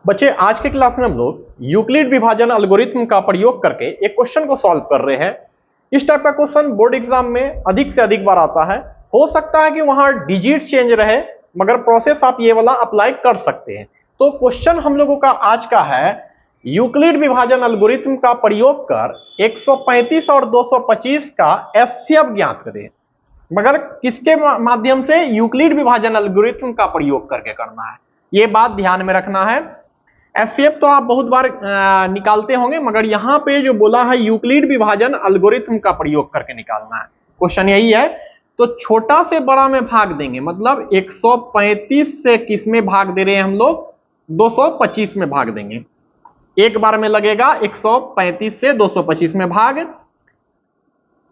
बच्चे, आज के क्लास में हम लोग यूक्लिड विभाजन एल्गोरिथ्म का प्रयोग करके एक क्वेश्चन को सॉल्व कर रहे हैं। इस टाइप का क्वेश्चन बोर्ड एग्जाम में अधिक से अधिक बार आता है। हो सकता है कि वहां डिजिट चेंज रहे, मगर प्रोसेस आप ये वाला अप्लाई कर सकते हैं। तो क्वेश्चन हम लोगों का आज का है, यूक्लिड विभाजन एल्गोरिथ्म का प्रयोग कर 135 और 225 का एचसीएफ ज्ञात करें। मगर किसके माध्यम से? यूक्लिड विभाजन एल्गोरिथ्म का प्रयोग करके करना है, ये बात ध्यान में रखना है। एचसीएफ तो आप बहुत बार निकालते होंगे, मगर यहां पे जो बोला है यूक्लिड विभाजन एल्गोरिथ्म का प्रयोग करके निकालना है। क्वेश्चन यही है। तो छोटा से बड़ा में भाग देंगे, मतलब 135 से किस में भाग दे रहे हैं हम लोग? 225 में भाग देंगे। एक बार में लगेगा 135 से 225 में भाग।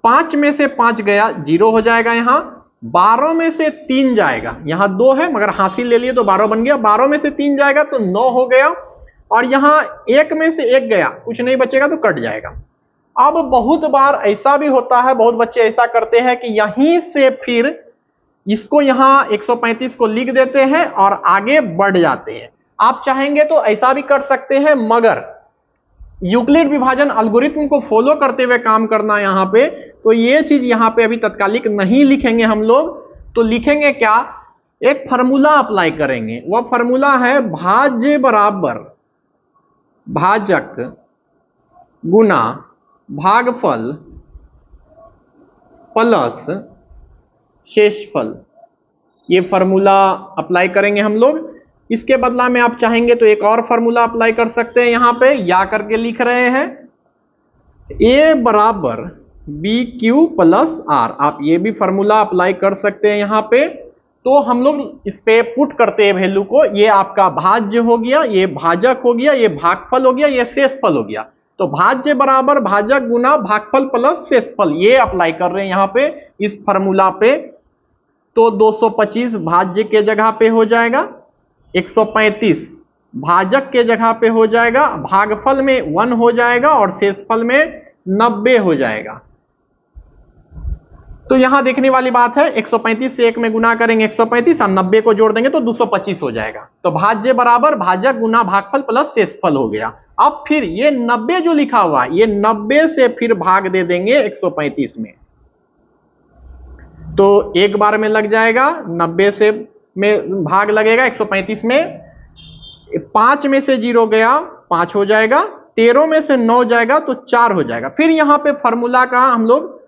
5 में से 5 गया, 0 हो जाएगा। यहां 12 में से 3 जाएगा, यहां 2 है मगर हासिल ले लिए तो 12 बन गया। 12 में से 3 जाएगा तो 9 हो गया। और यहां 1 में से 1 गया, कुछ नहीं बचेगा तो कट जाएगा। अब बहुत बार ऐसा भी होता है, बहुत बच्चे ऐसा करते हैं कि यहीं से फिर इसको यहां 135 को लिख देते हैं और आगे बढ़ जाते हैं। आप चाहेंगे तो ऐसा भी कर सकते हैं, मगर यूक्लिड विभाजन एल्गोरिथ्म को फॉलो करते हुए काम करना है यहां पे। तो ये चीज यहां पे अभी तत्कालिक नहीं लिखेंगे हम लोग। तो लिखेंगे क्या? एक फार्मूला अप्लाई करेंगे। वह फार्मूला है भाज्य बराबर भाजक गुना भागफल प्लस शेषफल। ये फार्मूला अप्लाई करेंगे हम लोग। इसके बदला में आप चाहेंगे तो एक और फार्मूला अप्लाई कर सकते हैं। यहां पे या करके लिख रहे हैं ए बराबर बी क्यू प्लस आर। आप ये भी फार्मूला अप्लाई कर सकते हैं यहां पे। तो हम लोग इस पे पुट करते हैं वैल्यू को। ये आपका भाज्य हो गया, ये भाजक हो गया, ये भागफल हो गया, ये शेषफल हो गया। तो भाज्य बराबर भाजक गुना भागफल प्लस शेषफल, ये अप्लाई कर रहे हैं यहां पे इस फार्मूला पे। तो 225 भाज्य के जगह पे हो जाएगा, 135 भाजक के जगह पे हो जाएगा, भागफल में 1 हो जाएगा और शेषफल में 90 हो जाएगा। तो यहां देखने वाली बात है, 135 से 1 में गुना करेंगे 135 और 90 को जोड़ देंगे तो 225 हो जाएगा। तो भाज्य बराबर भाजक गुना भागफल प्लस शेषफल हो गया। अब फिर ये 90 जो लिखा हुआ, ये 90 से फिर भाग दे देंगे 135 में। तो एक बार में लग जाएगा, 90 से में भाग लगेगा 135 में। 5 में से 0 गया, 5 हो जाएगा। 13 में से 9 जाएगा तो 4 हो जाएगा। फिर यहां पे फार्मूला का हम लोग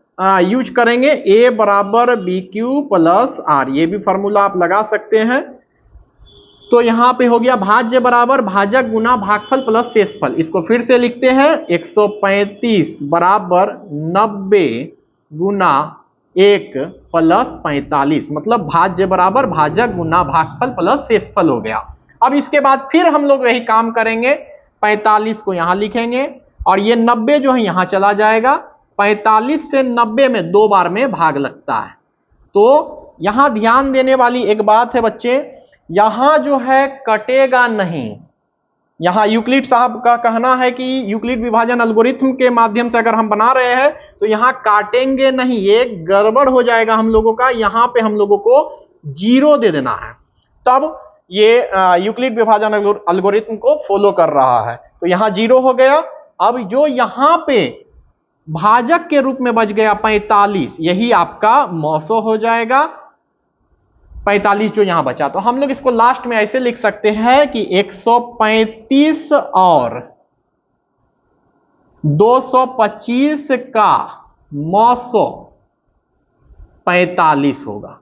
यूज करेंगे, ए बराबर बी क्यू प्लस आर। ये भी फार्मूला आप लगा सकते हैं। तो यहां पे हो गया भाज्य बराबर भाजक गुना भागफल प्लस शेषफल। इसको फिर से लिखते हैं, 135 बराबर 90 गुना 1 प्लस 45, मतलब भाज्य बराबर भाजक गुना भागफल प्लस शेषफल हो गया। अब इसके बाद फिर हम लोग यही काम करेंगे, 45 को यहां लिखेंगे और ये 90 जो है यहां चला जाएगा। 45 से 90 में 2 बार में भाग लगता है। तो यहां ध्यान देने वाली एक बात है बच्चे, यहां जो है कटेगा नहीं। यहां यूक्लिड साहब का कहना है कि यूक्लिड विभाजन एल्गोरिथ्म के माध्यम से अगर हम बना रहे हैं तो यहां काटेंगे नहीं, ये गड़बड़ हो जाएगा हम लोगों का। यहां पे हम लोगों को 0 दे देना है, तब ये यूक्लिड विभाजन एल्गोरिथ्म को फॉलो कर रहा है। तो यहां 0 हो गया। अब जो यहां पे भाजक के रूप में बच गया 45, यही आपका 900 हो जाएगा। 45 जो यहां बचा, तो हम लोग इसको लास्ट में ऐसे लिख सकते हैं कि 135 और 225 का 945 होगा।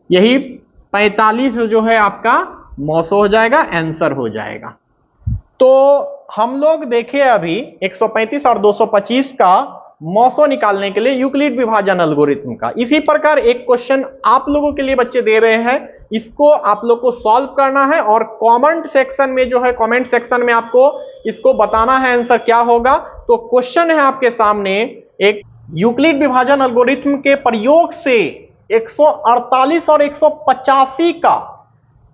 यही 45 जो है आपका 900 हो जाएगा, आंसर हो जाएगा। तो हम लोग देखें अभी 135 और 225 का 900 निकालने के लिए यूक्लिड विभाजन एल्गोरिथ्म का। इसी प्रकार एक क्वेश्चन आप लोगों के लिए बच्चे दे रहे हैं, इसको आप लोग को सॉल्व करना है और कमेंट सेक्शन में जो है, कमेंट सेक्शन में आपको इसको बताना है आंसर क्या होगा। तो क्वेश्चन है आपके सामने, एक यूक्लिड विभाजन एल्गोरिथ्म के प्रयोग से 148 और 185 का,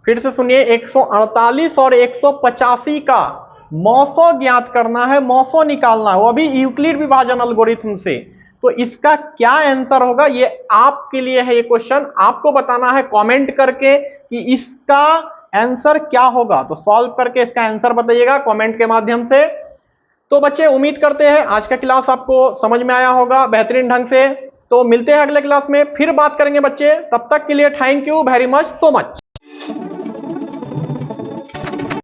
फिर से सुनिए, 148 और 185 का 900 ज्ञात करना है, 900 निकालना है, वो भी यूक्लिड विभाजन एल्गोरिथ्म से। तो इसका क्या आंसर होगा, ये आपके लिए है ये क्वेश्चन। आपको बताना है कमेंट करके कि इसका आंसर क्या होगा? तो सॉल्व करके इसका आंसर बताइएगा कमेंट के माध्यम से। तो बच्चे उम्मीद करते हैं आज का क्लास आपको समझ में आया होगा बेहतरीन ढंग से। तो मिलते हैं अगले क्लास में, फिर बात करेंगे बच्चे। तब तक के लिए thank you very much, so much.